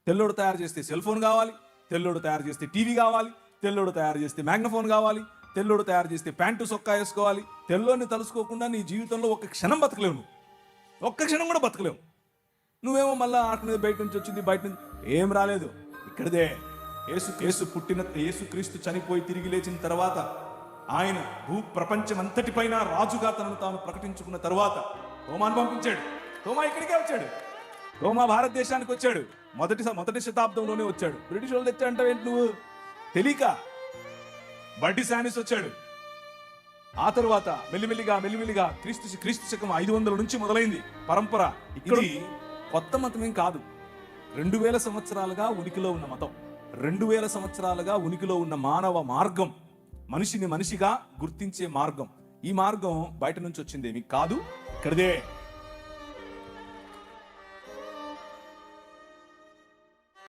తెల్లోడు తయారు చేస్తే cell phone కావాలి, తెల్లోడు తయారు చేస్తే టీవీ కావాలి, తెల్లోడు తయారు చేస్తే మ్యాగ్నఫోన్ కావాలి, తెల్లోడు తయారు చేస్తే ప్యాంటు సొక్కా వేసుకోవాలి. తెల్లోని తలుసుకోకుండా నీ జీవితంలో ఒక్క క్షణం బతకలేవు. నువ్వు ఒక్క క్షణం కూడా బతకలేవు. నువ్వేమో మళ్ళీ ఆటనేది బయట నుంచి వచ్చింది, బయట నుంచి ఏం రాలేదు. ఇక్కడదే యేసుక్రీస్తు చనిపోయి తిరిగి లేచిన తర్వాత ఆయన ప్రపంచం అంతటిపైన రాజుగా తనను తాను ప్రకటించుకున్న తర్వాత తోమాను పంపించాడు. తోమా ఇక్కడికే వచ్చాడు. తోమా భారతదేశానికి వచ్చాడు. మొదటి శతాబ్దంలోనే వచ్చాడు. బ్రిటిష్ వాళ్ళు తెచ్చాడంటే నువ్వు తెలియక. బడ్డి శానిస్ వచ్చాడు. ఆ తర్వాత మెల్లిమెల్లిగా క్రీస్తు శకం 500 నుంచి మొదలైంది పరంపర. ఇది కొత్త మతం ఏం కాదు. 2000 సంవత్సరాలుగా ఉనికిలో ఉన్న మతం, 2000 సంవత్సరాలుగా ఉనికిలో ఉన్న మానవ మార్గం, మనిషిని మనిషిగా గుర్తించే మార్గం. ఈ మార్గం బయట నుంచి వచ్చిందేమి కాదు, ఇక్కడదే